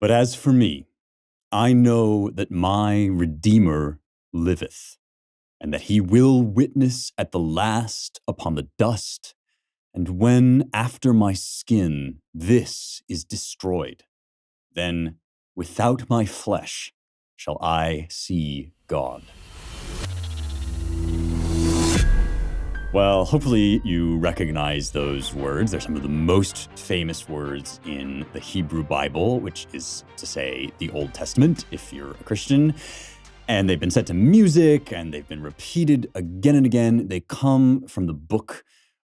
But as for me, I know that my Redeemer liveth, and that he will witness at the last upon the dust, and when after my skin this is destroyed, then without my flesh shall I see God. Well, hopefully you recognize those words. They're some of the most famous words in the Hebrew Bible, which is to say the Old Testament, if you're a Christian. And they've been set to music, and they've been repeated again and again. They come from the book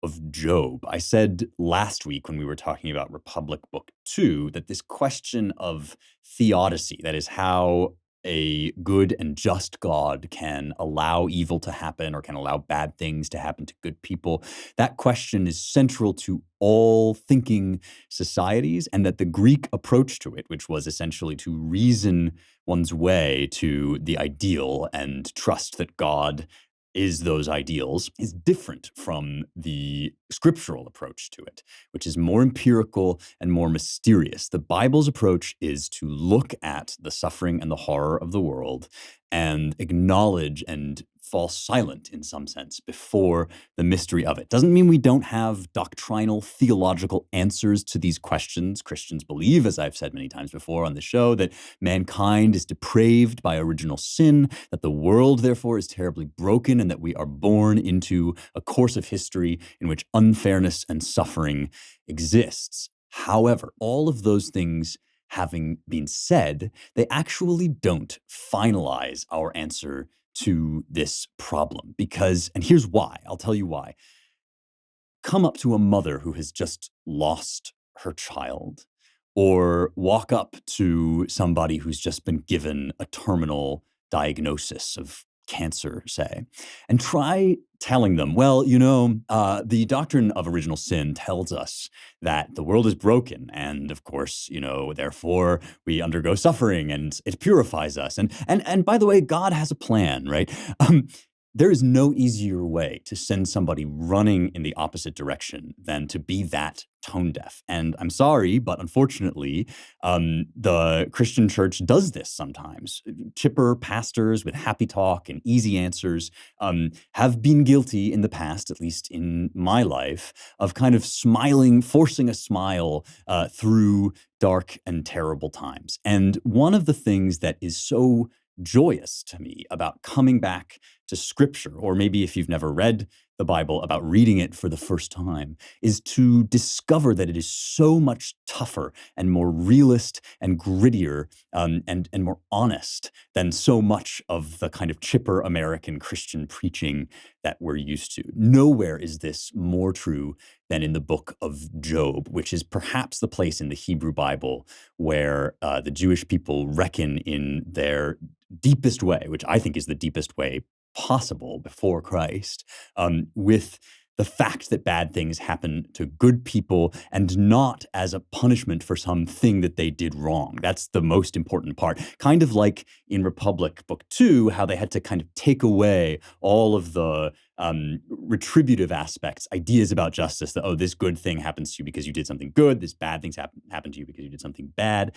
of Job. I said last week when we were talking about Republic Book 2 that this question of theodicy, that is how a good and just God can allow evil to happen or can allow bad things to happen to good people, that question is central to all thinking societies, and that the Greek approach to it, which was essentially to reason one's way to the ideal and trust that God is those ideals, is different from the scriptural approach to it, which is more empirical and more mysterious. The Bible's approach is to look at the suffering and the horror of the world and acknowledge and fall silent in some sense before the mystery of it. Doesn't mean we don't have doctrinal, theological answers to these questions. Christians believe, as I've said many times before on the show, that mankind is depraved by original sin, that the world, therefore, is terribly broken, and that we are born into a course of history in which unfairness and suffering exists. However, all of those things having been said, they actually don't finalize our answer to this problem. Because, and here's why, I'll tell you why. Come up to a mother who has just lost her child, or walk up to somebody who's just been given a terminal diagnosis of cancer, say, and try telling them, well, the doctrine of original sin tells us that the world is broken, and of course, therefore we undergo suffering, and it purifies us. And by the way, God has a plan, right? There is no easier way to send somebody running in the opposite direction than to be that tone deaf. And I'm sorry, but unfortunately, the Christian church does this sometimes. Chipper pastors with happy talk and easy answers have been guilty in the past, at least in my life, of kind of smiling, forcing a smile through dark and terrible times. And one of the things that is so joyous to me about coming back to scripture, or maybe if you've never read the Bible, about reading it for the first time, is to discover that it is so much tougher and more realist and grittier and more honest than so much of the kind of chipper American Christian preaching that we're used to. Nowhere is this more true than in the book of Job, which is perhaps the place in the Hebrew Bible where the Jewish people reckon in their deepest way, which I think is the deepest way possible before Christ, with the fact that bad things happen to good people and not as a punishment for something that they did wrong. That's the most important part. Kind of like in Republic Book 2, how they had to kind of take away all of the retributive aspects, ideas about justice, that, oh, this good thing happens to you because you did something good, this bad things happen to you because you did something bad.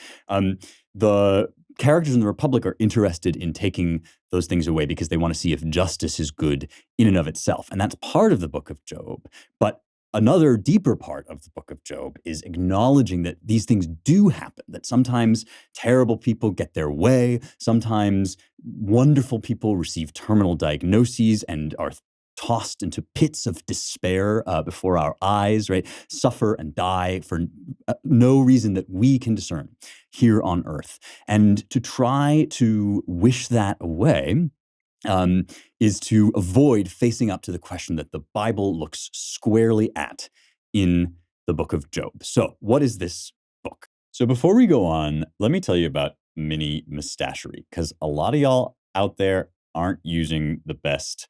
The characters in the Republic are interested in taking those things away because they want to see if justice is good in and of itself. And that's part of the book of Job. But another deeper part of the book of Job is acknowledging that these things do happen, that sometimes terrible people get their way, sometimes wonderful people receive terminal diagnoses and are tossed into pits of despair before our eyes, right? Suffer and die for no reason that we can discern here on earth. And to try to wish that away is to avoid facing up to the question that the Bible looks squarely at in the book of Job. So what is this book? So before we go on, let me tell you about mini mustachery, because a lot of y'all out there aren't using the best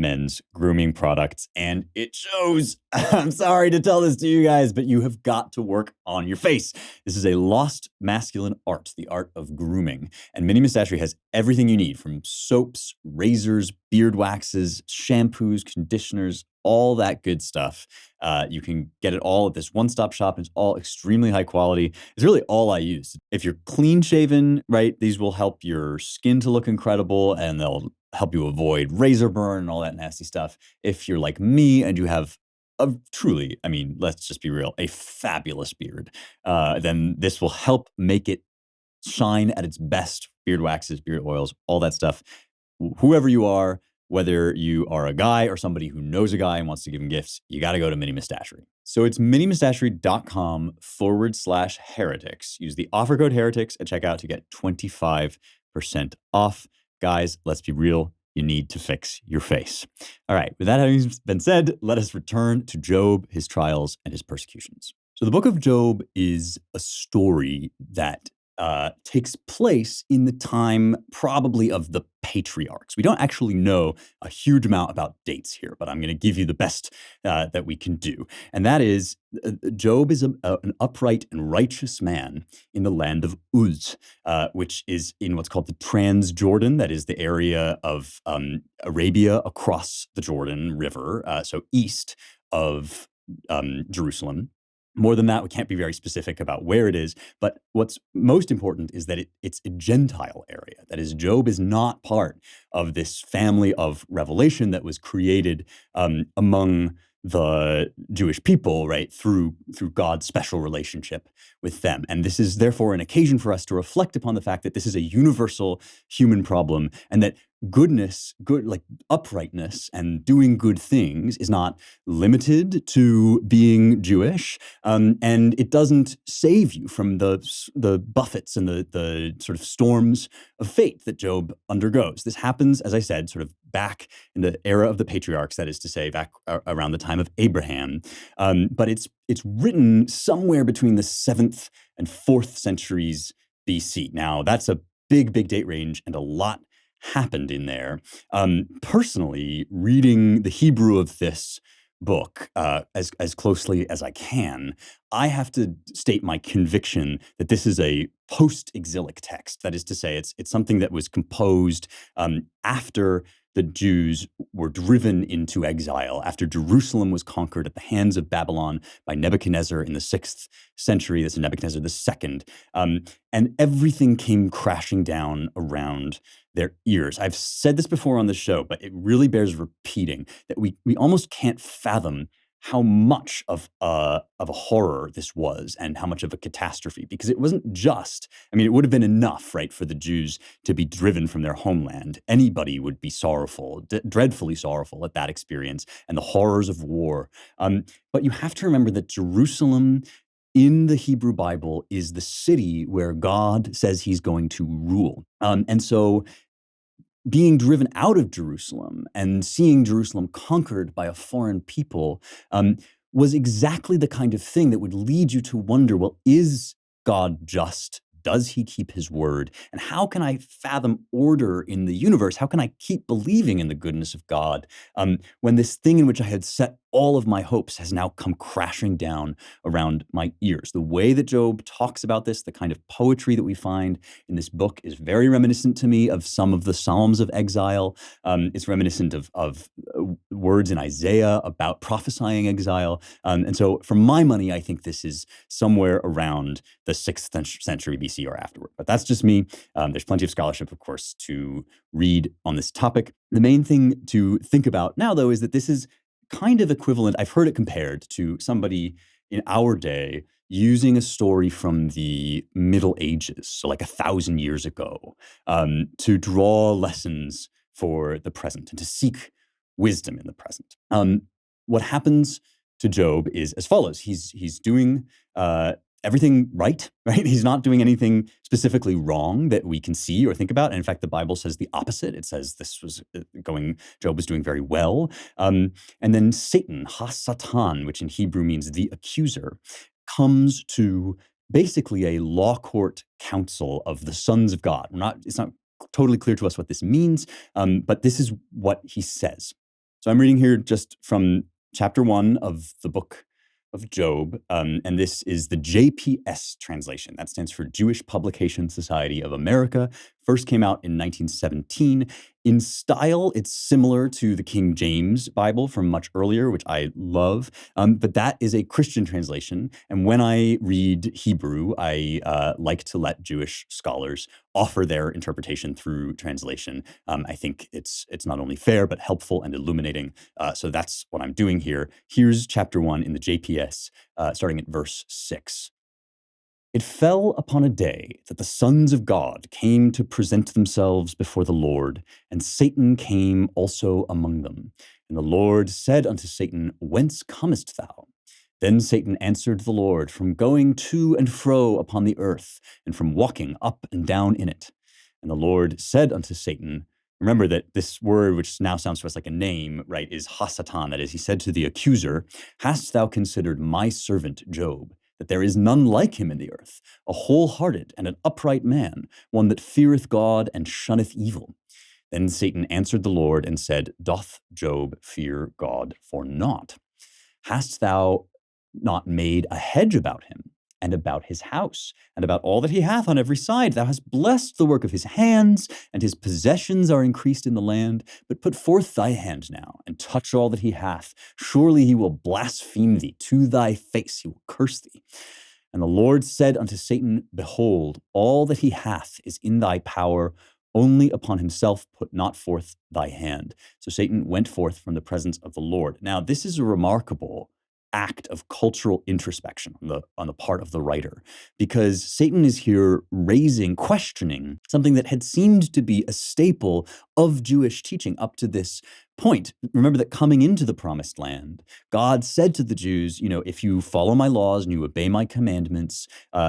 men's grooming products, and it shows. I'm sorry to tell this to you guys, but you have got to work on your face. This is a lost masculine art, the art of grooming. And Mini Mustachery has everything you need, from soaps, razors, beard waxes, shampoos, conditioners, all that good stuff. You can get it all at this one-stop shop. It's all extremely high quality. It's really all I use. If you're clean shaven, right, these will help your skin to look incredible, and they'll help you avoid razor burn and all that nasty stuff. If you're like me and you have truly, I mean, let's just be real, a fabulous beard, then this will help make it shine at its best. Beard waxes, beard oils, all that stuff. Whoever you are, whether you are a guy or somebody who knows a guy and wants to give him gifts, you got to go to Mini Mustachery. So it's minimustachery.com/heretics. Use the offer code heretics at checkout to get 25% off. Guys, let's be real. You need to fix your face. All right. With that having been said, let us return to Job, his trials, and his persecutions. So the book of Job is a story that takes place in the time probably of the patriarchs. We don't actually know a huge amount about dates here, but I'm going to give you the best that we can do. And that is, Job is an upright and righteous man in the land of Uz, which is in what's called the Transjordan. That is the area of Arabia across the Jordan River, so east of Jerusalem. More than that, we can't be very specific about where it is. But what's most important is that it's a Gentile area. That is, Job is not part of this family of revelation that was created among the Jewish people, right, through God's special relationship with them. And this is therefore an occasion for us to reflect upon the fact that this is a universal human problem, and that goodness, like uprightness and doing good things is not limited to being Jewish, and it doesn't save you from the buffets and the sort of storms of fate that Job undergoes. This happens, as I said, sort of back in the era of the patriarchs, that is to say, back around the time of Abraham. But it's written somewhere between the 7th and 4th centuries BC. Now, that's a big date range, and a lot happened in there. Personally, reading the Hebrew of this book as closely as I can, I have to state my conviction that this is a post-exilic text. That is to say, it's something that was composed after the Jews were driven into exile, after Jerusalem was conquered at the hands of Babylon by Nebuchadnezzar in the 6th century. This is Nebuchadnezzar II. And everything came crashing down around their ears. I've said this before on the show, but it really bears repeating that we almost can't fathom how much of a horror this was, and how much of a catastrophe, because it wasn't just, I mean, it would have been enough, right, for the Jews to be driven from their homeland. Anybody would be sorrowful, dreadfully sorrowful at that experience and the horrors of war. But you have to remember that Jerusalem in the Hebrew Bible is the city where God says he's going to rule. And so being driven out of Jerusalem and seeing Jerusalem conquered by a foreign people was exactly the kind of thing that would lead you to wonder, well, is God just? Does he keep his word? And how can I fathom order in the universe? How can I keep believing in the goodness of God when this thing in which I had set all of my hopes has now come crashing down around my ears? The way that Job talks about this, the kind of poetry that we find in this book, is very reminiscent to me of some of the Psalms of exile. It's reminiscent of words in Isaiah about prophesying exile. And so for my money, I think this is somewhere around the 6th century BC or afterward. But that's just me. There's plenty of scholarship, of course, to read on this topic. The main thing to think about now, though, is that this is kind of equivalent. I've heard it compared to somebody in our day using a story from the Middle Ages, so like 1,000 years ago, to draw lessons for the present and to seek wisdom in the present. What happens to Job is as follows. He's doing everything right? He's not doing anything specifically wrong that we can see or think about. And in fact, the Bible says the opposite. It says Job was doing very well. And then Satan, ha-satan, which in Hebrew means the accuser, comes to basically a law court council of the sons of God. It's not totally clear to us what this means, but this is what he says. So I'm reading here just from chapter 1 of the book of Job, and this is the JPS translation. That stands for Jewish Publication Society of America first came out in 1917. In style, it's similar to the King James Bible from much earlier, which I love, but that is a Christian translation. And when I read Hebrew, I like to let Jewish scholars offer their interpretation through translation. I think it's not only fair, but helpful and illuminating. So that's what I'm doing here. Here's chapter 1 in the JPS, starting at verse 6. It fell upon a day that the sons of God came to present themselves before the Lord, and Satan came also among them. And the Lord said unto Satan, Whence comest thou? Then Satan answered the Lord, From going to and fro upon the earth, and from walking up and down in it. And the Lord said unto Satan, remember that this word, which now sounds to us like a name, right, is Hasatan. That is, he said to the accuser, Hast thou considered my servant Job, that there is none like him in the earth, a wholehearted and an upright man, one that feareth God and shunneth evil? Then Satan answered the Lord and said, Doth Job fear God for naught? Hast thou not made a hedge about him, and about his house, and about all that he hath on every side? Thou hast blessed the work of his hands, and his possessions are increased in the land. But put forth thy hand now, and touch all that he hath. Surely he will blaspheme thee to thy face, he will curse thee. And the Lord said unto Satan, Behold, all that he hath is in thy power, only upon himself put not forth thy hand. So Satan went forth from the presence of the Lord. Now, this is a remarkable act of cultural introspection on the part of the writer, because Satan is here questioning something that had seemed to be a staple of Jewish teaching up to this point. Remember that coming into the promised land, God said to the Jews, if you follow my laws and you obey my commandments,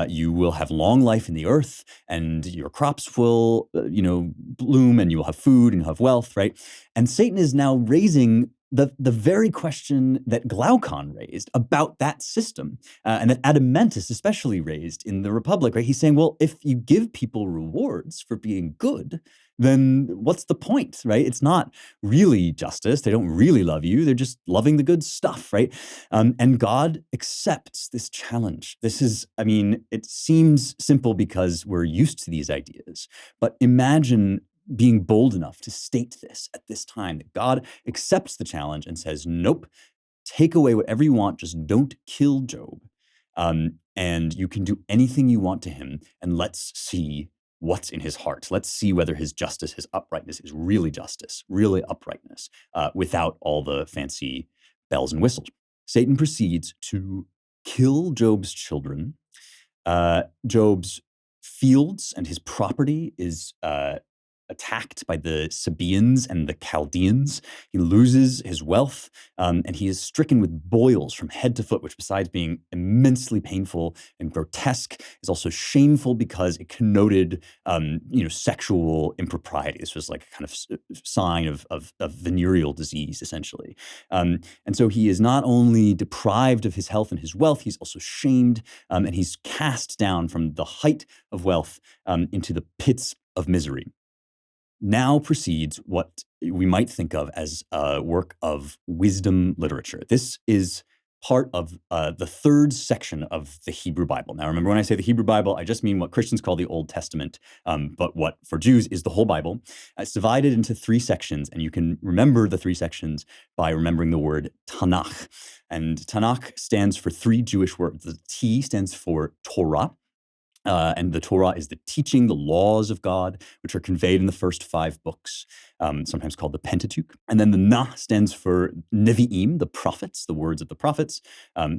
you will have long life in the earth, and your crops will, bloom, and you will have food and you'll have wealth, right? And Satan is now raising the very question that Glaucon raised about that system, and that Adeimantus especially raised in the Republic, right? He's saying, well, if you give people rewards for being good, then what's the point, right? It's not really justice. They don't really love you. They're just loving the good stuff, right? And God accepts this challenge. It seems simple because we're used to these ideas, but imagine being bold enough to state this at this time, that God accepts the challenge and says, nope, take away whatever you want, just don't kill Job. And you can do anything you want to him, and let's see what's in his heart. Let's see whether his justice, his uprightness is really justice, really uprightness, without all the fancy bells and whistles. Satan proceeds to kill Job's children. Job's fields and his property is attacked by the Sabaeans and the Chaldeans. He loses his wealth, and he is stricken with boils from head to foot, which, besides being immensely painful and grotesque, is also shameful because it connoted, sexual impropriety. This was like a kind of sign of venereal disease, essentially. And so he is not only deprived of his health and his wealth, he's also shamed, and he's cast down from the height of wealth into the pits of misery. Now proceeds what we might think of as a work of wisdom literature. This is part of the third section of the Hebrew Bible. Now, remember, when I say the Hebrew Bible, I just mean what Christians call the Old Testament, but what for Jews is the whole Bible. It's divided into 3 sections, and you can remember the 3 sections by remembering the word Tanakh. And Tanakh stands for 3 Jewish words. The T stands for Torah. And the Torah is the teaching, the laws of God, which are conveyed in the first 5 books, sometimes called the Pentateuch. And then the Na stands for Nevi'im, the prophets, the words of the prophets,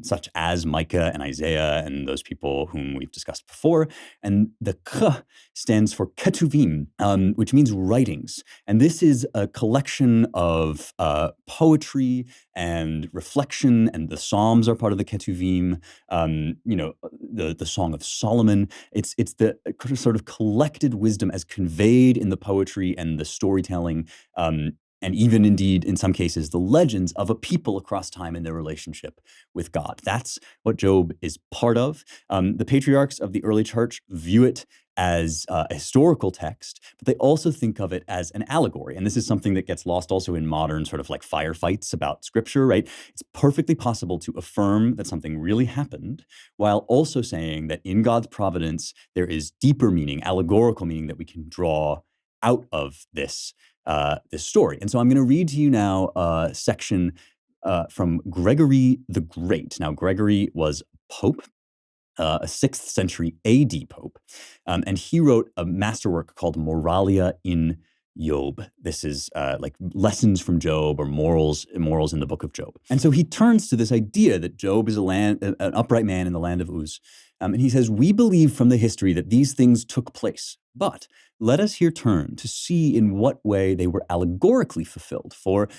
such as Micah and Isaiah and those people whom we've discussed before. And the K stands for Ketuvim, which means writings. And this is a collection of poetry and reflection, and the Psalms are part of the Ketuvim, the Song of Solomon. It's the sort of collected wisdom as conveyed in the poetry and the storytelling, and even indeed, in some cases, the legends of a people across time and their relationship with God. That's what Job is part of. The patriarchs of the early church view it as a historical text, but they also think of it as an allegory. And this is something that gets lost also in modern sort of like firefights about scripture, right? It's perfectly possible to affirm that something really happened while also saying that in God's providence, there is deeper meaning, allegorical meaning that we can draw out of this story. And so I'm going to read to you now a section from Gregory the Great. Now, Gregory was Pope, a 6th century AD Pope, and he wrote a masterwork called Moralia in Job. This is like lessons from Job or morals in the book of Job. And so he turns to this idea that Job is an upright man in the land of Uz. And he says, we believe from the history that these things took place, but let us here turn to see in what way they were allegorically fulfilled. For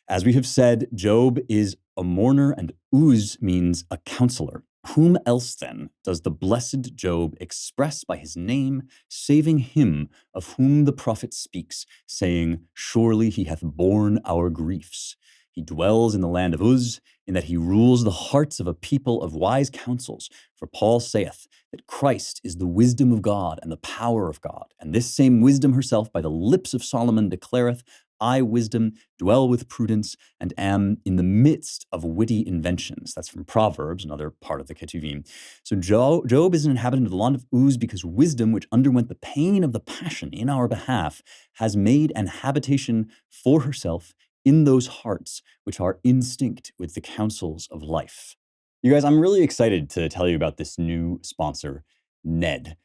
as we have said, Job is a mourner and Uz means a counselor. Whom else then does the blessed Job express by his name, saving him of whom the prophet speaks, saying, surely he hath borne our griefs. He dwells in the land of Uz, in that he rules the hearts of a people of wise counsels. For Paul saith that Christ is the wisdom of God and the power of God. And this same wisdom herself by the lips of Solomon declareth, I, wisdom, dwell with prudence, and am in the midst of witty inventions. That's from Proverbs, another part of the Ketuvim. So Job is an inhabitant of the land of Uz because wisdom, which underwent the pain of the passion in our behalf, has made an habitation for herself in those hearts which are instinct with the counsels of life. You guys, I'm really excited to tell you about this new sponsor, Ned.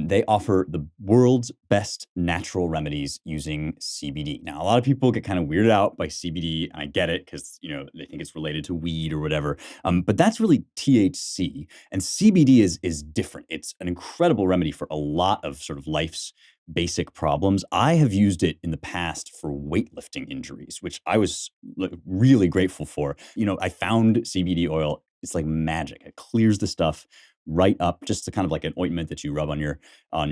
They offer the world's best natural remedies using CBD. Now, a lot of people get kind of weirded out by CBD, and I get it because they think it's related to weed or whatever. But that's really THC, and CBD is different. It's an incredible remedy for a lot of sort of life's basic problems. I have used it in the past for weightlifting injuries, which I was really grateful for. I found CBD oil. It's like magic. It clears the stuff right up, just kind of like an ointment that you rub on your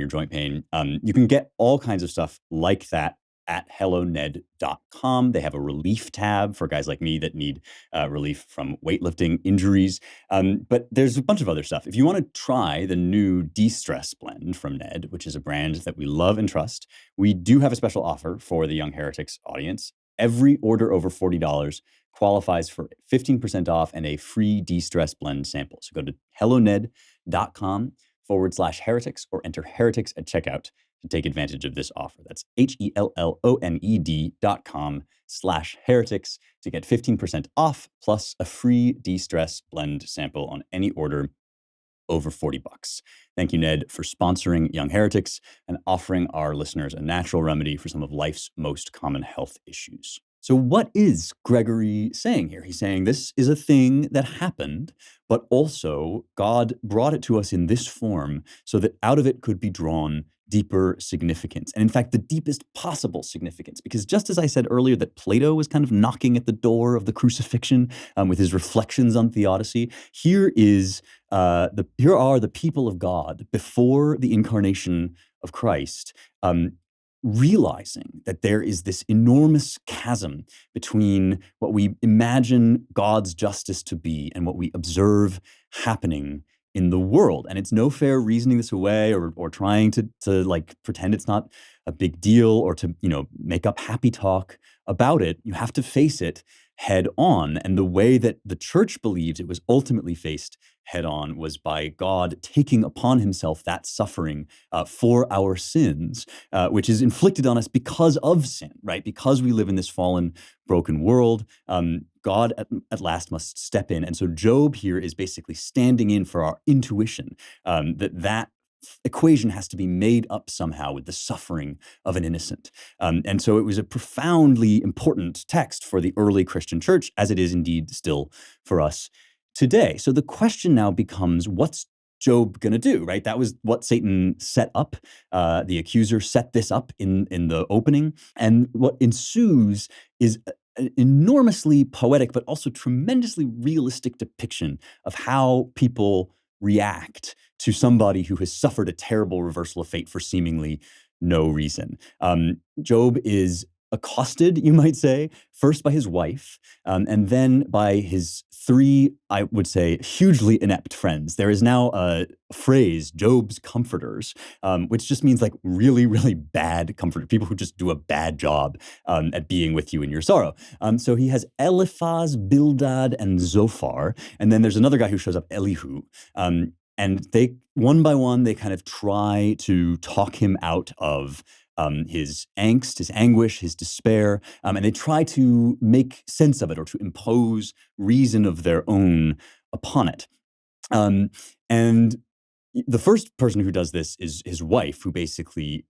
joint pain. You can get all kinds of stuff like that at helloned.com. They have a relief tab for guys like me that need relief from weightlifting injuries. But there's a bunch of other stuff. If you want to try the new De-Stress blend from Ned, which is a brand that we love and trust, we do have a special offer for the Young Heretics audience. Every order over $40 qualifies for 15% off and a free De-Stress blend sample. So go to helloned.com/heretics or enter heretics at checkout to take advantage of this offer. That's helloned.com/heretics to get 15% off plus a free De-Stress blend sample on any order over $40. Thank you, Ned, for sponsoring Young Heretics and offering our listeners a natural remedy for some of life's most common health issues. So what is Gregory saying here? He's saying this is a thing that happened, but also God brought it to us in this form so that out of it could be drawn deeper significance. And in fact, the deepest possible significance. Because just as I said earlier that Plato was kind of knocking at the door of the crucifixion with his reflections on theodicy, here are the people of God before the incarnation of Christ, realizing that there is this enormous chasm between what we imagine God's justice to be and what we observe happening in the world. And it's no fair reasoning this away or trying to like pretend it's not a big deal or to, make up happy talk about it. You have to face it head on. And the way that the church believes it was ultimately faced head on was by God taking upon himself that suffering for our sins, which is inflicted on us because of sin, right? Because we live in this fallen, broken world, God at last must step in. And so Job here is basically standing in for our intuition that equation has to be made up somehow with the suffering of an innocent. And so it was a profoundly important text for the early Christian church, as it is indeed still for us today. So the question now becomes, what's Job going to do, right? That was what Satan set up. The accuser set this up in the opening. And what ensues is an enormously poetic, but also tremendously realistic depiction of how people react to somebody who has suffered a terrible reversal of fate for seemingly no reason. Job is accosted, you might say, first by his wife, and then by his three, I would say, hugely inept friends. There is now a phrase, Job's comforters, which just means like really, really bad comforters, people who just do a bad job at being with you in your sorrow. So he has Eliphaz, Bildad, and Zophar, and then there's another guy who shows up, Elihu. And they, one by one, they kind of try to talk him out of his angst, his anguish, his despair, and they try to make sense of it or to impose reason of their own upon it. And the first person who does this is his wife, who basically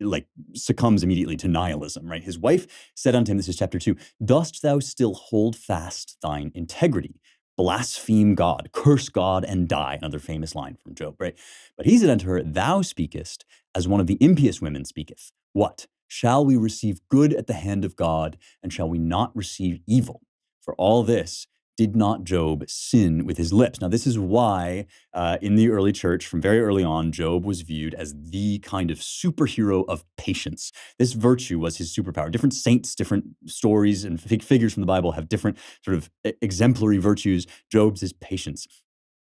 like succumbs immediately to nihilism, right? His wife said unto him, this is chapter 2, dost thou still hold fast thine integrity? Blaspheme God, curse God, and die. Another famous line from Job, right? But he said unto her, thou speakest as one of the impious women speaketh. What? Shall we receive good at the hand of God, and shall we not receive evil? For all this did not Job sin with his lips. Now, this is why in the early church, from very early on, Job was viewed as the kind of superhero of patience. This virtue was his superpower. Different saints, different stories and figures from the Bible have different sort of exemplary virtues. Job's is patience.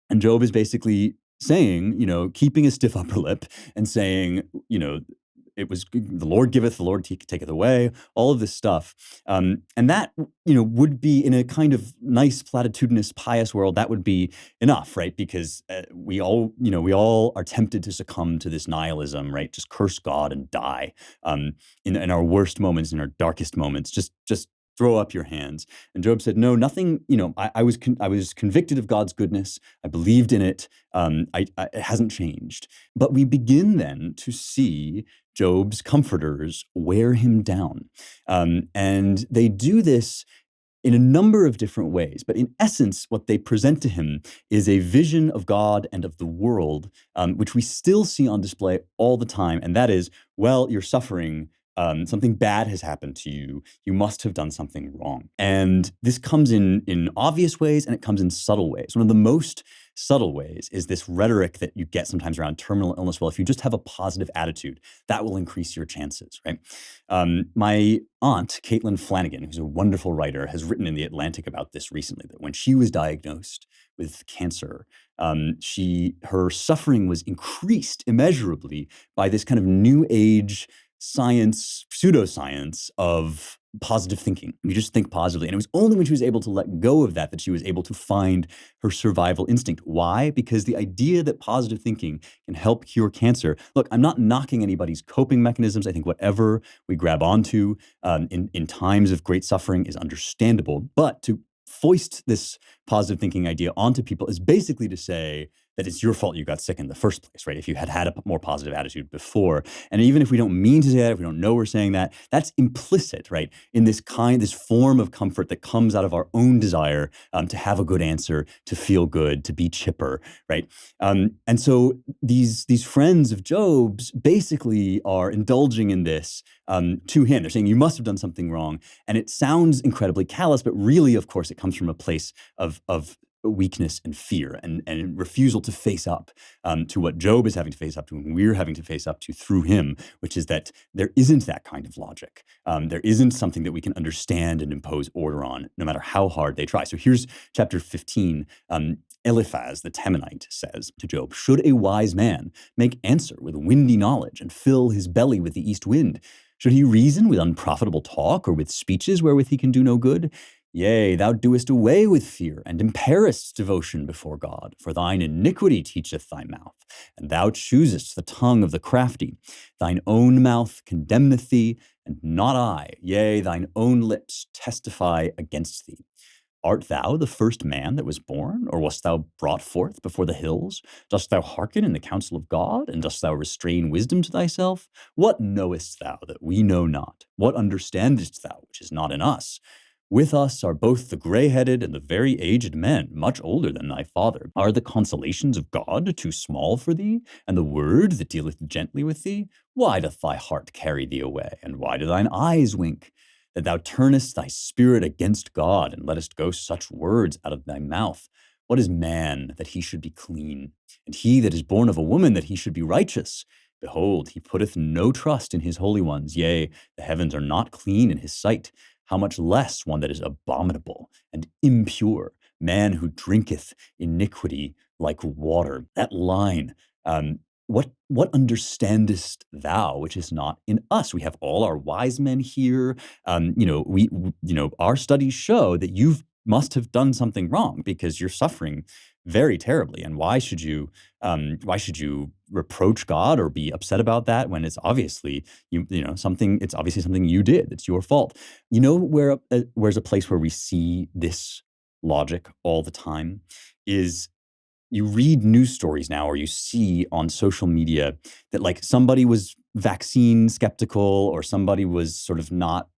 And Job is basically saying, keeping a stiff upper lip and saying, it was the Lord giveth, the Lord taketh away, all of this stuff. And that, would be in a kind of nice, platitudinous, pious world, that would be enough, right? Because we all are tempted to succumb to this nihilism, right? Just curse God and die in our worst moments, in our darkest moments. Just throw up your hands. And Job said, no, nothing, I was convicted of God's goodness. I believed in it. It hasn't changed. But we begin then to see Job's comforters wear him down. And they do this in a number of different ways. But in essence, what they present to him is a vision of God and of the world, which we still see on display all the time. And that is, well, you're suffering. Something bad has happened to you. You must have done something wrong. And this comes in obvious ways, and it comes in subtle ways. One of the most subtle ways is this rhetoric that you get sometimes around terminal illness. Well, if you just have a positive attitude, that will increase your chances, right? My aunt, Caitlin Flanagan, who's a wonderful writer, has written in The Atlantic about this recently, that when she was diagnosed with cancer, her suffering was increased immeasurably by this kind of new age science, pseudoscience of positive thinking. You just think positively. And it was only when she was able to let go of that she was able to find her survival instinct. Why? Because the idea that positive thinking can help cure cancer. Look, I'm not knocking anybody's coping mechanisms. I think whatever we grab onto in times of great suffering is understandable. But to foist this positive thinking idea onto people is basically to say that it's your fault you got sick in the first place, right? If you had a more positive attitude before. And even if we don't mean to say that, if we don't know we're saying that, that's implicit, right? In this form of comfort that comes out of our own desire to have a good answer, to feel good, to be chipper, right? And so these friends of Job's basically are indulging in this to him. They're saying, you must have done something wrong. And it sounds incredibly callous, but really, of course, it comes from a place of weakness and fear and refusal to face up to what Job is having to face up to and we're having to face up to through him, which is that there isn't that kind of logic. There isn't something that we can understand and impose order on, no matter how hard they try. So here's chapter 15. Eliphaz the Temanite says to Job, should a wise man make answer with windy knowledge and fill his belly with the east wind? Should he reason with unprofitable talk or with speeches wherewith he can do no good? Yea, thou doest away with fear, and impairest devotion before God. For thine iniquity teacheth thy mouth, and thou choosest the tongue of the crafty. Thine own mouth condemneth thee, and not I. Yea, thine own lips testify against thee. Art thou the first man that was born, or wast thou brought forth before the hills? Dost thou hearken in the counsel of God, and dost thou restrain wisdom to thyself? What knowest thou that we know not? What understandest thou which is not in us? With us are both the gray-headed and the very aged men, much older than thy father. Are the consolations of God too small for thee, and the word that dealeth gently with thee? Why doth thy heart carry thee away, and why do thine eyes wink? That thou turnest thy spirit against God, and lettest go such words out of thy mouth. What is man that he should be clean? And he that is born of a woman that he should be righteous? Behold, he putteth no trust in his holy ones. Yea, the heavens are not clean in his sight. How much less one that is abominable and impure, man who drinketh iniquity like water. That line, what understandest thou which is not in us? We have all our wise men here. Our studies show that you must have done something wrong because you're suffering very terribly. And why should you reproach God or be upset about that when it's obviously it's obviously something you did. It's your fault. Where's a place where we see this logic all the time is you read news stories now, or you see on social media that like somebody was vaccine skeptical, or somebody was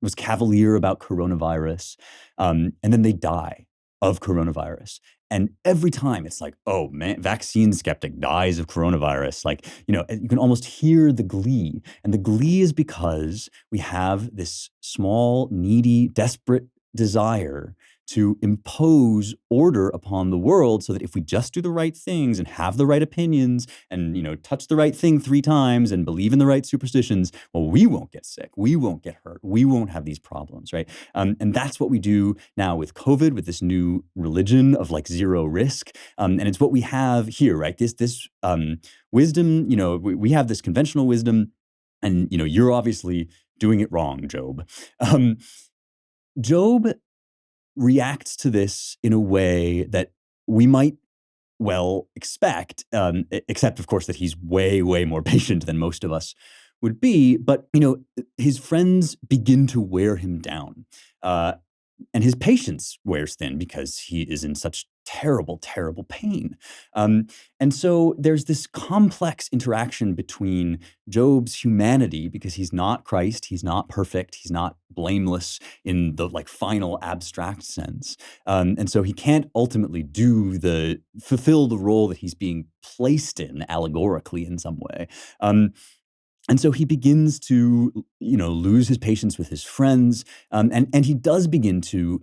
was cavalier about coronavirus, and then they die of coronavirus. And every time it's like, oh man, vaccine skeptic dies of coronavirus. Like, you can almost hear the glee. And the glee is because we have this small, needy, desperate desire to impose order upon the world so that if we just do the right things and have the right opinions and, touch the right thing 3 times and believe in the right superstitions, well, we won't get sick. We won't get hurt. We won't have these problems, right? And that's what we do now with COVID, with this new religion of like zero risk. And it's what we have here, right? This wisdom, we have this conventional wisdom, and, you're obviously doing it wrong, Job. Job reacts to this in a way that we might well expect, except of course that he's way, way more patient than most of us would be. But, his friends begin to wear him down. And his patience wears thin because he is in such terrible, terrible pain. And so there's this complex interaction between Job's humanity, because he's not Christ, he's not perfect, he's not blameless in the like final abstract sense. And so he can't ultimately fulfill the role that he's being placed in allegorically in some way. And so he begins to, lose his patience with his friends, and he does begin to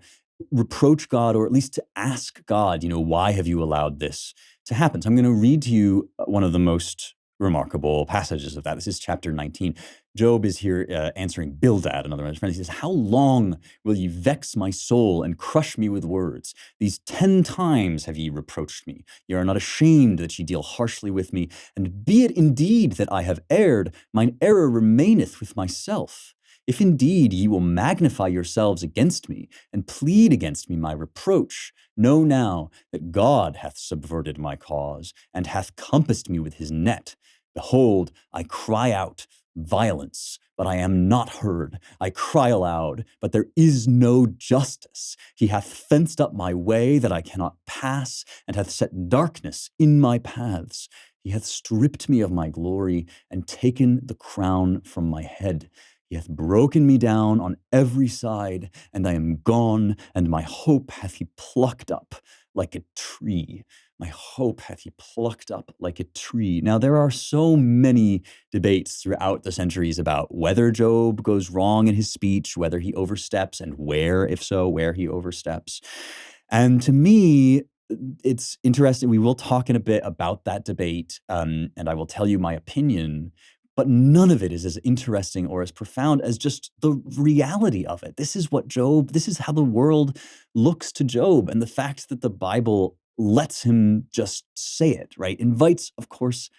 reproach God, or at least to ask God, why have you allowed this to happen? So I'm going to read to you one of the most remarkable passages of that. This is chapter 19. Job is here answering Bildad, another of his friends. He says, "How long will ye vex my soul and crush me with words? These 10 times have ye reproached me. Ye are not ashamed that ye deal harshly with me. And be it indeed that I have erred, mine error remaineth with myself. If indeed ye will magnify yourselves against me, and plead against me my reproach, know now that God hath subverted my cause, and hath compassed me with his net. Behold, I cry out violence, but I am not heard. I cry aloud, but there is no justice. He hath fenced up my way that I cannot pass, and hath set darkness in my paths. He hath stripped me of my glory, and taken the crown from my head. He hath broken me down on every side, and I am gone, and my hope hath he plucked up like a tree. My hope hath he plucked up like a tree." Now, there are so many debates throughout the centuries about whether Job goes wrong in his speech, whether he oversteps, and where, if so, where he oversteps. And to me, it's interesting. We will talk in a bit about that debate, and I will tell you my opinion. But none of it is as interesting or as profound as just the reality of it. This is how the world looks to Job, and the fact that the Bible lets him just say it, right? Invites, of course,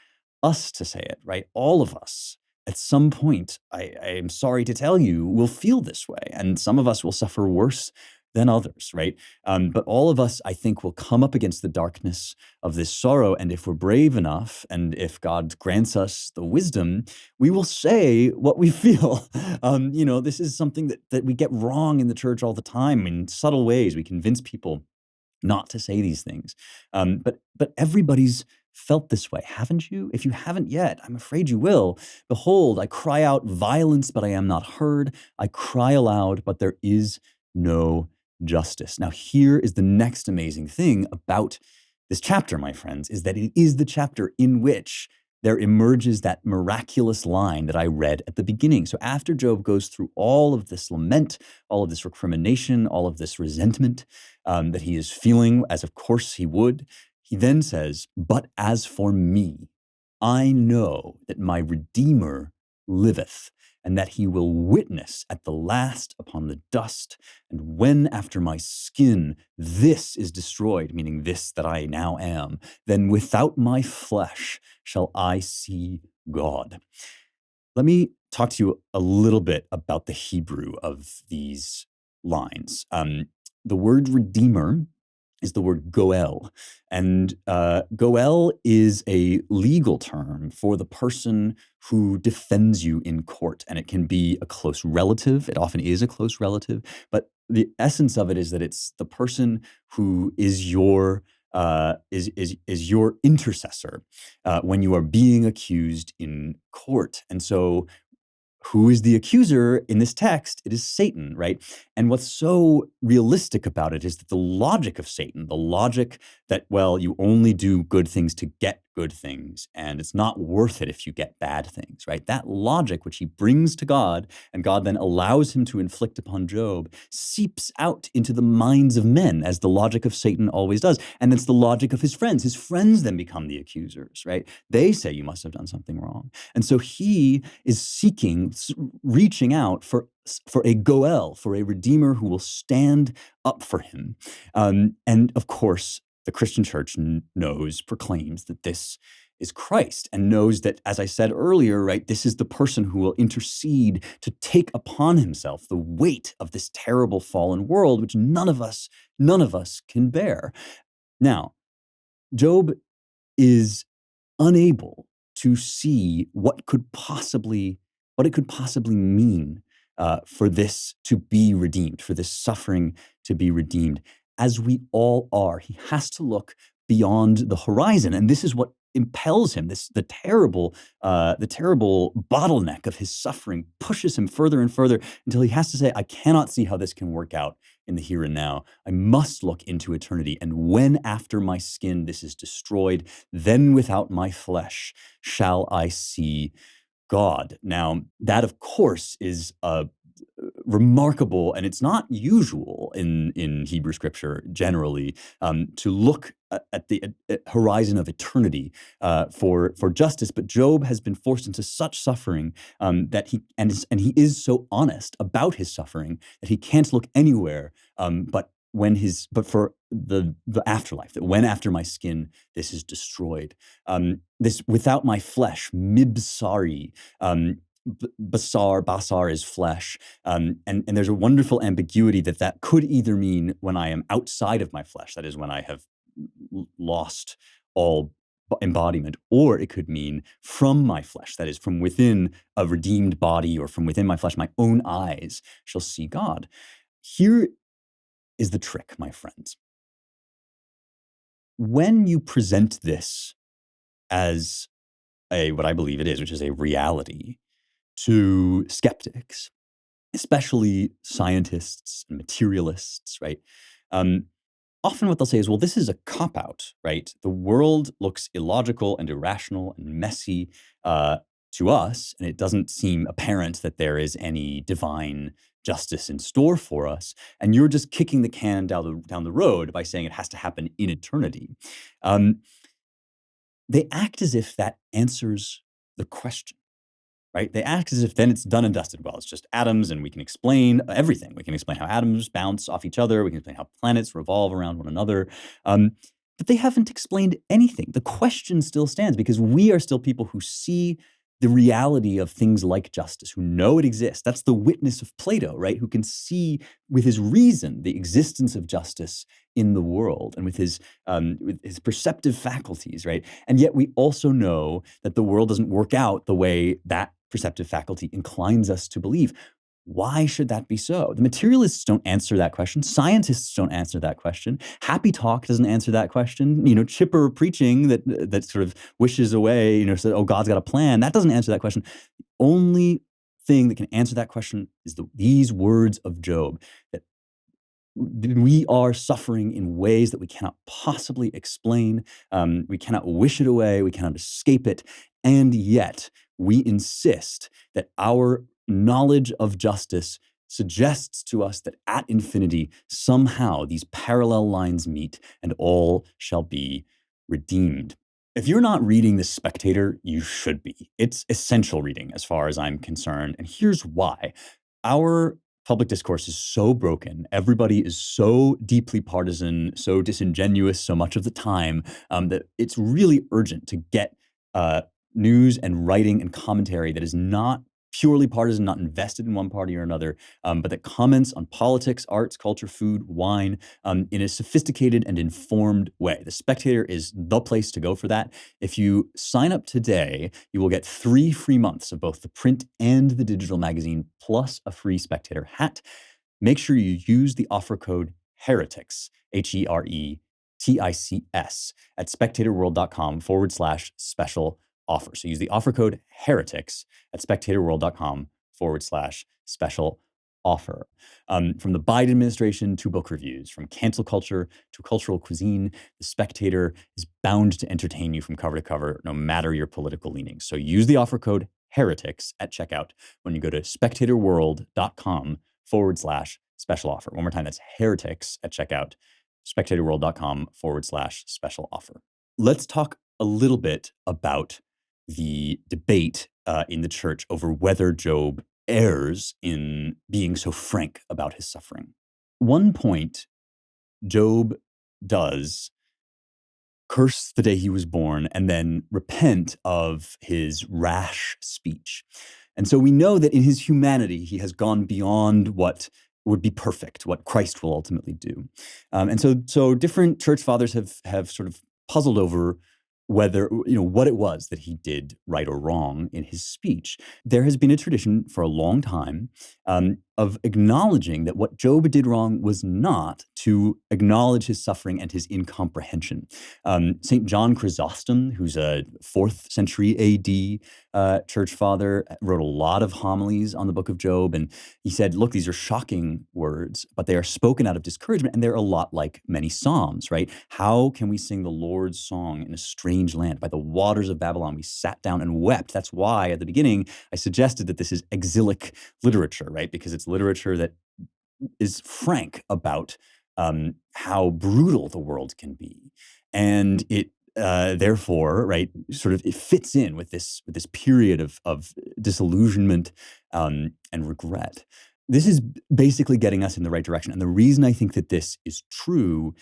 us to say it, right? All of us, at some point, I am sorry to tell you, will feel this way. And some of us will suffer worse than others, right? But all of us, I think, will come up against the darkness of this sorrow. And if we're brave enough, and if God grants us the wisdom, we will say what we feel. This is something that we get wrong in the church all the time in subtle ways. We convince people not to say these things. But everybody's felt this way, haven't you? If you haven't yet, I'm afraid you will. Behold, I cry out violence, but I am not heard. I cry aloud, but there is no justice. Now, here is the next amazing thing about this chapter, my friends, is that it is the chapter in which there emerges that miraculous line that I read at the beginning. So after Job goes through all of this lament, all of this recrimination, all of this resentment that he is feeling, as of course he would, he then says, "But as for me, I know that my Redeemer liveth, and that he will witness at the last upon the dust. And when after my skin this is destroyed, meaning this that I now am, then without my flesh shall I see God. Let me talk to you a little bit about the Hebrew of these lines. The word redeemer is the word goel. And goel is a legal term for the person who defends you in court. And it can be a close relative. It often is a close relative. But the essence of it is that it's the person who is your is your intercessor when you are being accused in court. And so who is the accuser in this text? It is Satan, right? And what's so realistic about it is that the logic of Satan, the logic that, well, you only do good things to get good things, and it's not worth it if you get bad things, right? That logic, which he brings to God, and God then allows him to inflict upon Job, seeps out into the minds of men, as the logic of Satan always does. And it's the logic of his friends. His friends then become the accusers, right? They say you must have done something wrong. And so he is seeking, reaching out for a goel, for a redeemer who will stand up for him. And of course, the Christian church knows, proclaims that this is Christ, and knows that, as I said earlier, right, this is the person who will intercede to take upon himself the weight of this terrible fallen world, which none of us can bear. Now, Job is unable to see what it could possibly mean for this to be redeemed, for this suffering to be redeemed, as we all are. He has to look beyond the horizon, and this is what impels him. The terrible bottleneck of his suffering pushes him further and further until he has to say, I cannot see how this can work out in the here and now. I must look into eternity. And when after my skin this is destroyed, then without my flesh shall I see God. Now, that, of course, is remarkable, and it's not usual in Hebrew scripture generally to look at the horizon of eternity for justice. But Job has been forced into such suffering that he is so honest about his suffering that he can't look anywhere but for the afterlife, that when after my skin this is destroyed, this without my flesh, mibsari, basar is flesh, and there's a wonderful ambiguity that could either mean when I am outside of my flesh, that is when I have lost all embodiment, or it could mean from my flesh, that is from within a redeemed body, or from within my flesh, my own eyes shall see God. Here is the trick, my friends. When you present this as what I believe it is, which is a reality, to skeptics, especially scientists and materialists, right? Often what they'll say is, well, this is a cop-out, right? The world looks illogical and irrational and messy to us, and it doesn't seem apparent that there is any divine justice in store for us. And you're just kicking the can down the road by saying it has to happen in eternity. They act as if that answers the question. Right? They act as if then it's done and dusted. Well, it's just atoms, and we can explain everything. We can explain how atoms bounce off each other. We can explain how planets revolve around one another. But they haven't explained anything. The question still stands because we are still people who see the reality of things like justice, who know it exists. That's the witness of Plato, right? Who can see with his reason the existence of justice in the world, and with his perceptive faculties, right? And yet we also know that the world doesn't work out the way that perceptive faculty inclines us to believe. Why should that be so? The materialists don't answer that question. Scientists don't answer that question. Happy talk doesn't answer that question. Chipper preaching that sort of wishes away, says, oh, God's got a plan. That doesn't answer that question. The only thing that can answer that question is these words of Job, that we are suffering in ways that we cannot possibly explain. We cannot wish it away. We cannot escape it. And yet we insist that our knowledge of justice suggests to us that at infinity, somehow these parallel lines meet and all shall be redeemed. If you're not reading The Spectator, you should be. It's essential reading as far as I'm concerned. And here's why. Our public discourse is so broken. Everybody is so deeply partisan, so disingenuous so much of the time that it's really urgent to get uh, news and writing and commentary that is not purely partisan, not invested in one party or another, but that comments on politics, arts, culture, food, wine in a sophisticated and informed way. The Spectator is the place to go for that. If you sign up today, you will get 3 free months of both the print and the digital magazine, plus a free Spectator hat. Make sure you use the offer code HERETICS, HERETICS, at spectatorworld.com/special offer. So use the offer code HERETICS at spectatorworld.com/special offer. From the Biden administration to book reviews, from cancel culture to cultural cuisine, The Spectator is bound to entertain you from cover to cover, no matter your political leanings. So use the offer code HERETICS at checkout when you go to spectatorworld.com/special offer. One more time, that's HERETICS at checkout, spectatorworld.com/special offer. Let's talk a little bit about the debate in the church over whether Job errs in being so frank about his suffering. One point, Job does curse the day he was born and then repent of his rash speech. And so we know that in his humanity, he has gone beyond what would be perfect, what Christ will ultimately do. And so different church fathers have sort of puzzled over whether, what it was that he did right or wrong in his speech. There has been a tradition for a long time of acknowledging that what Job did wrong was not to acknowledge his suffering and his incomprehension. St. John Chrysostom, who's a 4th century AD church father, wrote a lot of homilies on the book of Job. And he said, look, these are shocking words, but they are spoken out of discouragement. And they're a lot like many psalms, right? How can we sing the Lord's song in a strange land? By the waters of Babylon, we sat down and wept. That's why at the beginning, I suggested that this is exilic literature, right? Because it's literature that is frank about how brutal the world can be. And it therefore, right, sort of it fits in with this period of disillusionment and regret. This is basically getting us in the right direction. And the reason I think that this is true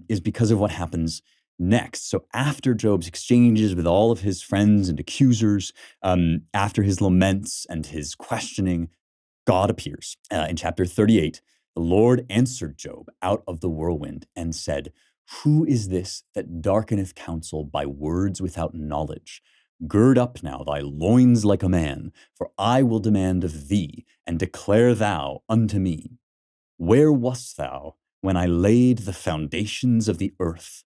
is because of what happens next. So after Job's exchanges with all of his friends and accusers, after his laments and his questioning, God appears. In chapter 38, the Lord answered Job out of the whirlwind and said, who is this that darkeneth counsel by words without knowledge? Gird up now thy loins like a man, for I will demand of thee, and declare thou unto me. Where wast thou when I laid the foundations of the earth?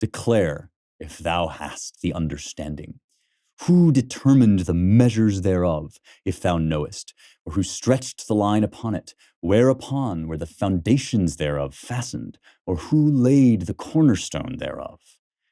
Declare, if thou hast the understanding. Who determined the measures thereof, if thou knowest, or who stretched the line upon it? Whereupon were the foundations thereof fastened, or who laid the cornerstone thereof?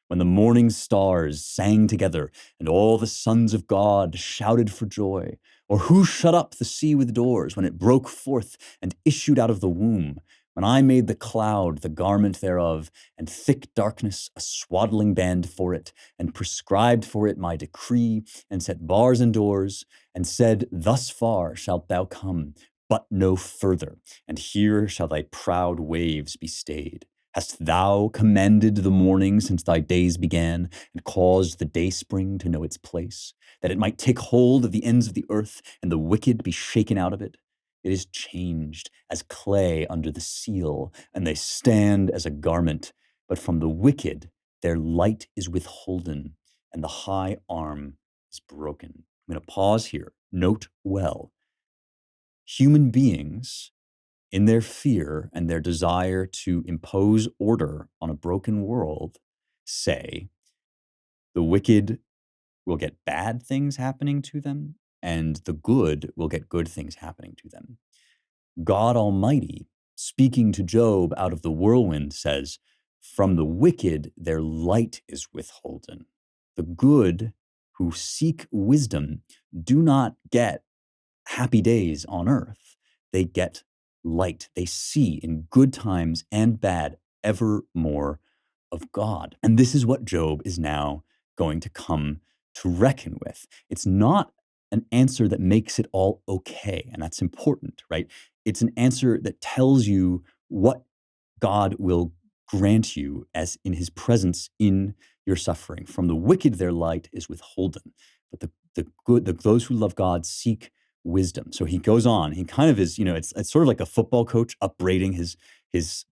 When the morning stars sang together, and all the sons of God shouted for joy, or who shut up the sea with doors when it broke forth and issued out of the womb? When I made the cloud the garment thereof, and thick darkness a swaddling band for it, and prescribed for it my decree, and set bars and doors, and said, thus far shalt thou come, but no further, and here shall thy proud waves be stayed. Hast thou commanded the morning since thy days began, and caused the dayspring to know its place, that it might take hold of the ends of the earth, and the wicked be shaken out of it? It is changed as clay under the seal, and they stand as a garment. But from the wicked their light is withholden, and the high arm is broken. I'm going to pause here. Note well. Human beings, in their fear and their desire to impose order on a broken world, say the wicked will get bad things happening to them, and the good will get good things happening to them. God Almighty, speaking to Job out of the whirlwind, says, from the wicked their light is withholden. The good who seek wisdom do not get happy days on earth. They get light. They see in good times and bad ever more of God. And this is what Job is now going to come to reckon with. It's not an answer that makes it all okay, and that's important, right? It's an answer that tells you what God will grant you as in his presence in your suffering. From the wicked their light is withholden, but those who love God seek wisdom. So he goes on. He kind of is, it's sort of like a football coach upbraiding his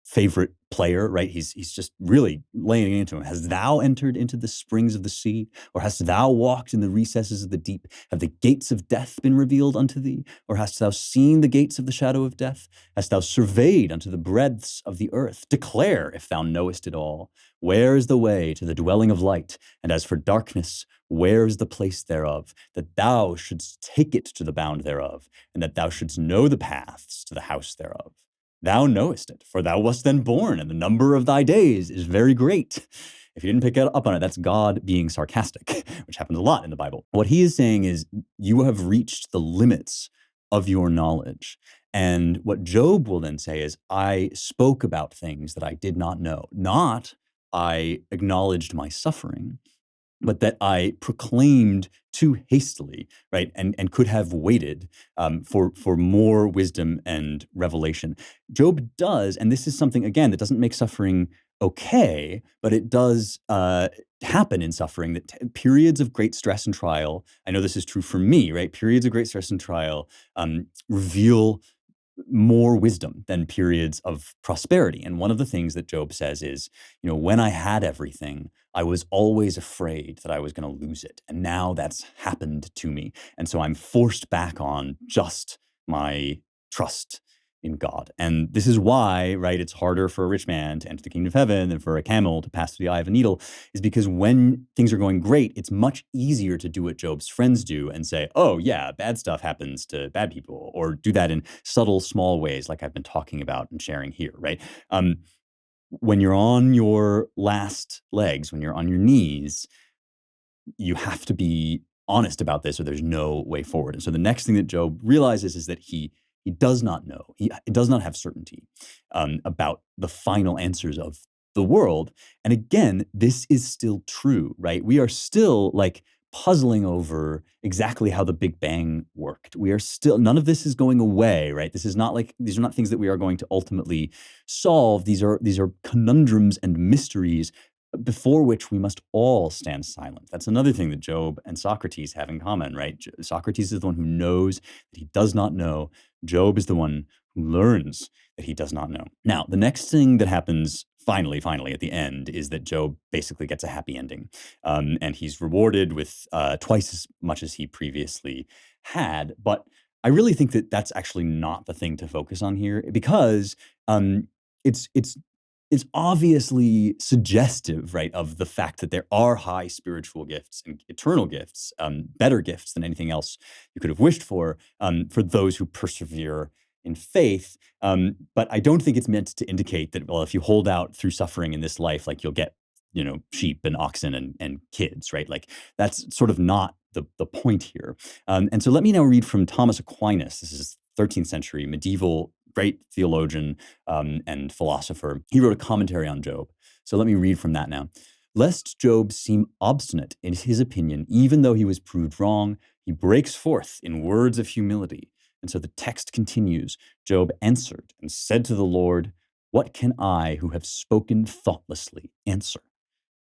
favorite player, right? He's just really laying into him. Hast thou entered into the springs of the sea, or hast thou walked in the recesses of the deep? Have the gates of death been revealed unto thee, or hast thou seen the gates of the shadow of death? Hast thou surveyed unto the breadths of the earth? Declare, if thou knowest it all. Where is the way to the dwelling of light? And as for darkness, where is the place thereof? That thou shouldst take it to the bound thereof, and that thou shouldst know the paths to the house thereof. Thou knowest it, for thou wast then born, and the number of thy days is very great. If you didn't pick up on it, that's God being sarcastic, which happens a lot in the Bible. What he is saying is, you have reached the limits of your knowledge. And what Job will then say is, I spoke about things that I did not know, not I acknowledged my suffering, but that I proclaimed too hastily, right? And could have waited for more wisdom and revelation. Job does, and this is something, again, that doesn't make suffering okay, but it does happen in suffering, that periods of great stress and trial, I know this is true for me, right? Periods of great stress and trial reveal more wisdom than periods of prosperity. And one of the things that Job says is, when I had everything, I was always afraid that I was going to lose it. And now that's happened to me. And so I'm forced back on just my trust in God. And this is why, right, it's harder for a rich man to enter the kingdom of heaven than for a camel to pass through the eye of a needle, is because when things are going great, it's much easier to do what Job's friends do and say, oh yeah, bad stuff happens to bad people, or do that in subtle, small ways like I've been talking about and sharing here, right? When you're on your last legs, when you're on your knees, you have to be honest about this or there's no way forward. And so the next thing that Job realizes is that he does not know. He does not have certainty about the final answers of the world. And again, this is still true, right? We are still like puzzling over exactly how the Big Bang worked. We are still, none of this is going away, right? This is not like, these are not things that we are going to ultimately solve. These are conundrums and mysteries before which we must all stand silent. That's another thing that Job and Socrates have in common, right? Socrates is the one who knows that he does not know. Job is the one who learns that he does not know. Now, the next thing that happens finally at the end is that Job basically gets a happy ending. And he's rewarded with twice as much as he previously had. But I really think that that's actually not the thing to focus on here, because it's obviously suggestive, right, of the fact that there are high spiritual gifts and eternal gifts, better gifts than anything else you could have wished for those who persevere in faith. But I don't think it's meant to indicate that, well, if you hold out through suffering in this life, like you'll get, sheep and oxen and kids, right? Like that's sort of not the point here. And so let me now read from Thomas Aquinas. This is 13th century medieval great theologian and philosopher. He wrote a commentary on Job. So let me read from that now. Lest Job seem obstinate in his opinion, even though he was proved wrong, he breaks forth in words of humility. And so the text continues. Job answered and said to the Lord, what can I, who have spoken thoughtlessly, answer?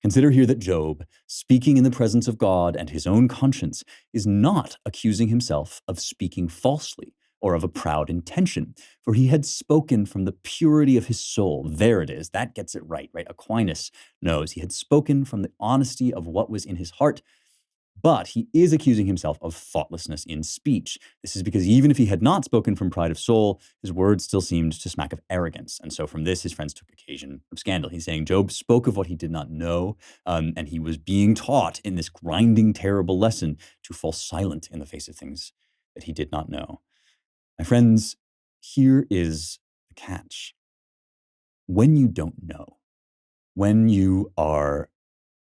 Consider here that Job, speaking in the presence of God and his own conscience, is not accusing himself of speaking falsely or of a proud intention, for he had spoken from the purity of his soul. There it is. That gets it right? Aquinas knows he had spoken from the honesty of what was in his heart, but he is accusing himself of thoughtlessness in speech. This is because even if he had not spoken from pride of soul, his words still seemed to smack of arrogance. And so from this, his friends took occasion of scandal. He's saying Job spoke of what he did not know, and he was being taught in this grinding, terrible lesson to fall silent in the face of things that he did not know. My friends, here is the catch. When you don't know, when you are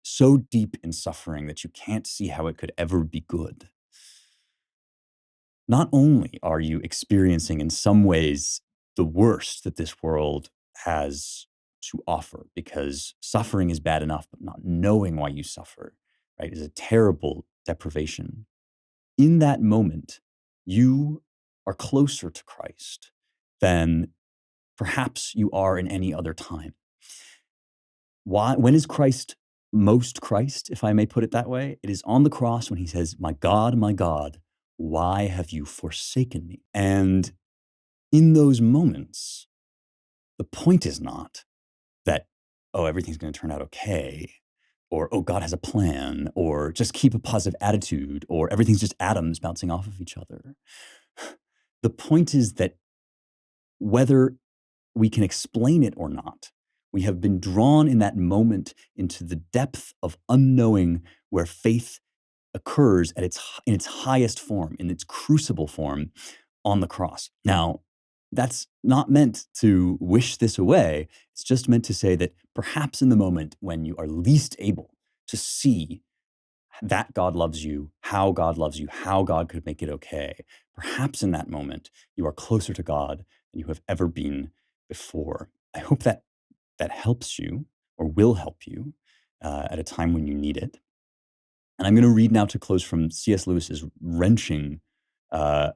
so deep in suffering that you can't see how it could ever be good, not only are you experiencing in some ways the worst that this world has to offer, because suffering is bad enough, but not knowing why you suffer, right, is a terrible deprivation. In that moment, you are closer to Christ than perhaps you are in any other time. Why? When is Christ most Christ, if I may put it that way? It is on the cross when he says, my God, why have you forsaken me?" And in those moments, the point is not that, oh, everything's going to turn out okay, or, oh, God has a plan, or just keep a positive attitude, or everything's just atoms bouncing off of each other. The point is that whether we can explain it or not, we have been drawn in that moment into the depth of unknowing where faith occurs at in its highest form, in its crucible form on the cross. Now, that's not meant to wish this away. It's just meant to say that perhaps in the moment when you are least able to see that God loves you, how God loves you, how God could make it okay, perhaps in that moment you are closer to God than you have ever been before. I hope that that helps you or will help you at a time when you need it. And I'm going to read now to close from C.S. Lewis's wrenching uh,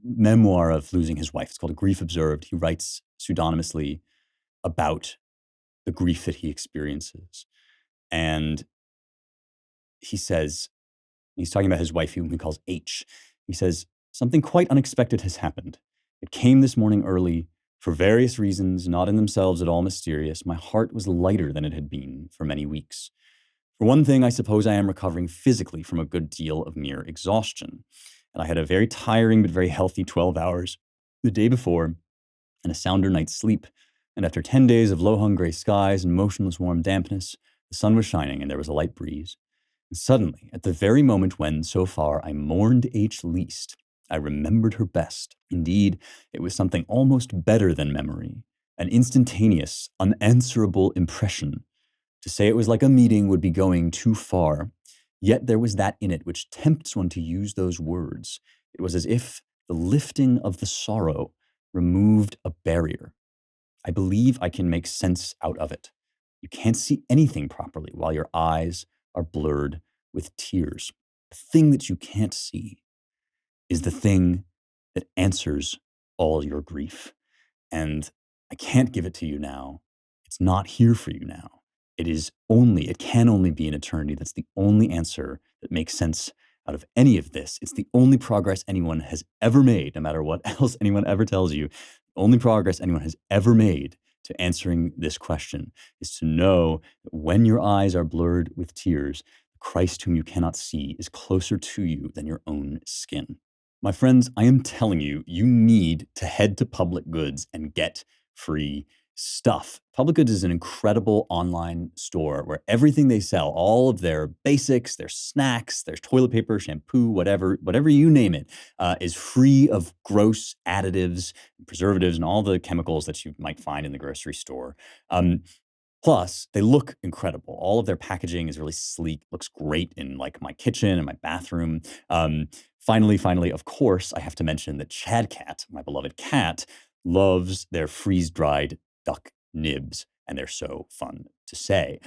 memoir of losing his wife. It's called A Grief Observed. He writes pseudonymously about the grief that he experiences. And he says, he's talking about his wife, whom he calls H. He says, "Something quite unexpected has happened. It came this morning early. For various reasons, not in themselves at all mysterious, my heart was lighter than it had been for many weeks. For one thing, I suppose I am recovering physically from a good deal of mere exhaustion. And I had a very tiring but very healthy 12 hours the day before and a sounder night's sleep. And after 10 days of low-hung gray skies and motionless warm dampness, the sun was shining and there was a light breeze. And suddenly, at the very moment when, so far, I mourned H least, I remembered her best. Indeed, it was something almost better than memory, an instantaneous, unanswerable impression. To say it was like a meeting would be going too far, yet there was that in it which tempts one to use those words. It was as if the lifting of the sorrow removed a barrier. I believe I can make sense out of it. You can't see anything properly while your eyes are blurred with tears. The thing that you can't see is the thing that answers all your grief. And I can't give it to you now. It's not here for you now. It can only be an eternity. That's the only answer that makes sense out of any of this. It's the only progress anyone has ever made, no matter what else anyone ever tells you. The only progress anyone has ever made to answering this question is to know that when your eyes are blurred with tears, Christ whom you cannot see is closer to you than your own skin. My friends, I am telling you, you need to head to Public Goods and get free stuff. Public Goods is an incredible online store where everything they sell, all of their basics, their snacks, their toilet paper, shampoo, whatever you name it, is free of gross additives, preservatives, and all the chemicals that you might find in the grocery store. Plus, they look incredible. All of their packaging is really sleek, looks great in like my kitchen and my bathroom. Finally, of course, I have to mention that Chad Cat, my beloved cat, loves their freeze-dried duck nibs, and they're so fun to say.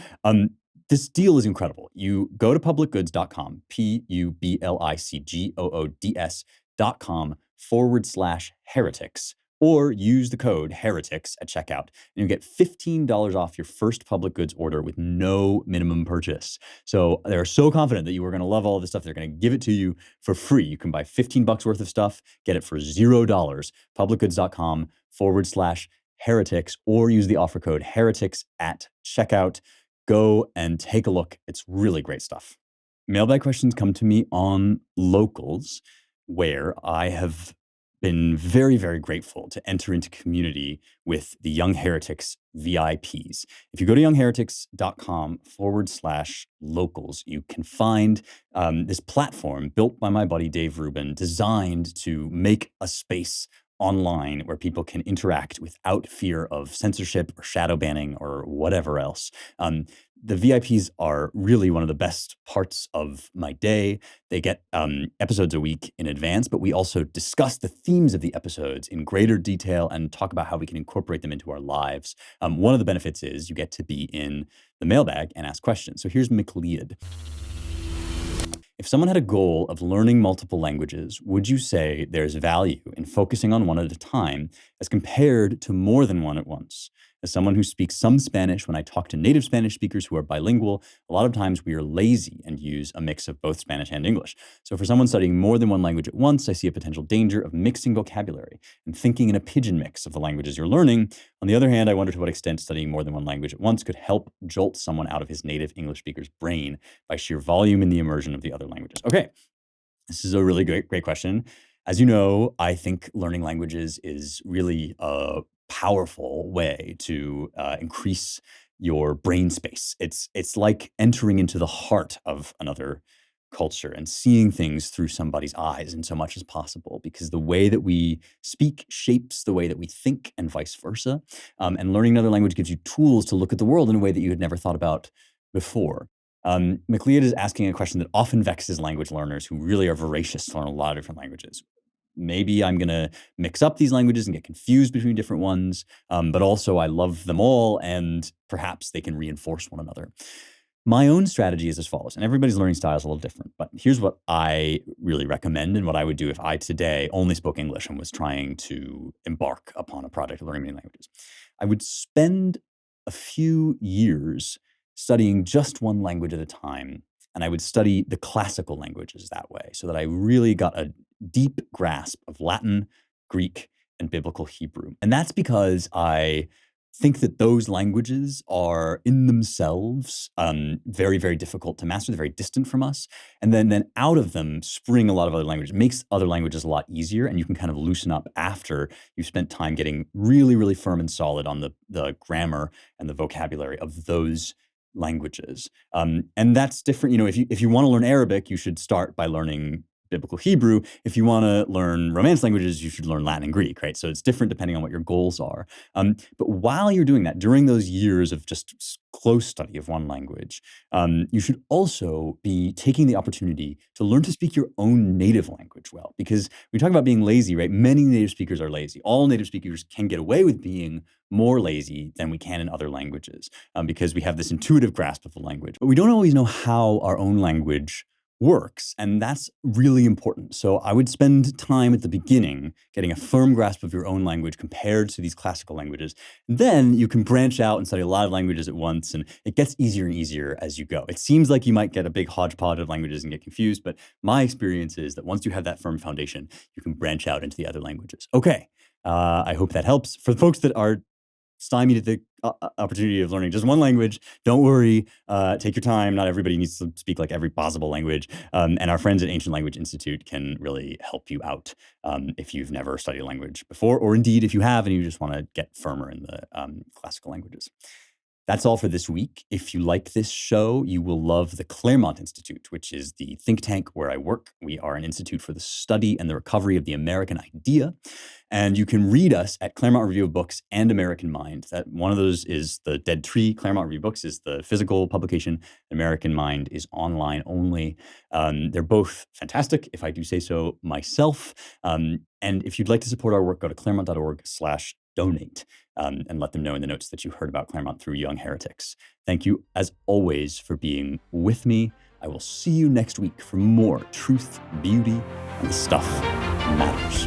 This deal is incredible. You go to publicgoods.com, publicgoods.com/heretics, or use the code heretics at checkout, and you get $15 off your first Public Goods order with no minimum purchase. So they're so confident that you are going to love all of this stuff. They're going to give it to you for free. You can buy $15 worth of stuff, get it for $0, publicgoods.com/heretics, or use the offer code heretics at checkout. Go and take a look. It's really great stuff. Mailbag questions come to me on Locals, where I have been very, very grateful to enter into community with the Young Heretics VIPs. If you go to youngheretics.com/locals, you can find this platform built by my buddy Dave Rubin, designed to make a space online where people can interact without fear of censorship or shadow banning or whatever else. The VIPs are really one of the best parts of my day. They get episodes a week in advance, but we also discuss the themes of the episodes in greater detail and talk about how we can incorporate them into our lives. One of the benefits is you get to be in the mailbag and ask questions. So here's McLeod. If someone had a goal of learning multiple languages, would you say there's value in focusing on one at a time as compared to more than one at once? As someone who speaks some Spanish, when I talk to native Spanish speakers who are bilingual, a lot of times we are lazy and use a mix of both Spanish and English. So for someone studying more than one language at once, I see a potential danger of mixing vocabulary and thinking in a pigeon mix of the languages you're learning. On the other hand, I wonder to what extent studying more than one language at once could help jolt someone out of his native English speaker's brain by sheer volume and the immersion of the other languages. Okay, this is a really great question. As you know, I think learning languages is really a powerful way to increase your brain space. It's like entering into the heart of another culture and seeing things through somebody's eyes in so much as possible, because the way that we speak shapes the way that we think and vice versa. And learning another language gives you tools to look at the world in a way that you had never thought about before. McLeod is asking a question that often vexes language learners who really are voracious to learn a lot of different languages. Maybe I'm going to mix up these languages and get confused between different ones, but also I love them all, and perhaps they can reinforce one another. My own strategy is as follows, and everybody's learning style is a little different, but here's what I really recommend and what I would do if I today only spoke English and was trying to embark upon a project of learning many languages. I would spend a few years studying just one language at a time, and I would study the classical languages that way so that I really got a deep grasp of Latin, Greek, and biblical Hebrew. And that's because I think that those languages are in themselves very, very difficult to master. They're very distant from us. And then out of them spring a lot of other languages. It makes other languages a lot easier, and you can kind of loosen up after you've spent time getting really, really firm and solid on the grammar and the vocabulary of those languages. And that's different. You know, if you want to learn Arabic, you should start by learning biblical Hebrew. If you want to learn Romance languages, you should learn Latin and Greek, right? So it's different depending on what your goals are. But while you're doing that, during those years of just close study of one language, you should also be taking the opportunity to learn to speak your own native language well. Because we talk about being lazy, right? Many native speakers are lazy. All native speakers can get away with being more lazy than we can in other languages because we have this intuitive grasp of the language. But we don't always know how our own language works, and that's really important. So I would spend time at the beginning getting a firm grasp of your own language compared to these classical languages. Then you can branch out and study a lot of languages at once, and it gets easier and easier as you go. It seems like you might get a big hodgepodge of languages and get confused, but my experience is that once you have that firm foundation, you can branch out into the other languages. Okay, I hope that helps. For the folks that are stymied at the opportunity of learning just one language, don't worry. Take your time. Not everybody needs to speak like every possible language. And our friends at Ancient Language Institute can really help you out if you've never studied a language before, or indeed if you have and you just want to get firmer in the classical languages. That's all for this week. If you like this show, you will love the Claremont Institute, which is the think tank where I work. We are an institute for the study and the recovery of the American idea. And you can read us at Claremont Review of Books and American Mind. That one of those is the Dead Tree. Claremont Review of Books is the physical publication. American Mind is online only. They're both fantastic, if I do say so myself. And if you'd like to support our work, go to claremont.org/donate. And let them know in the notes that you heard about Claremont through Young Heretics. Thank you, as always, for being with me. I will see you next week for more truth, beauty, and the stuff that matters.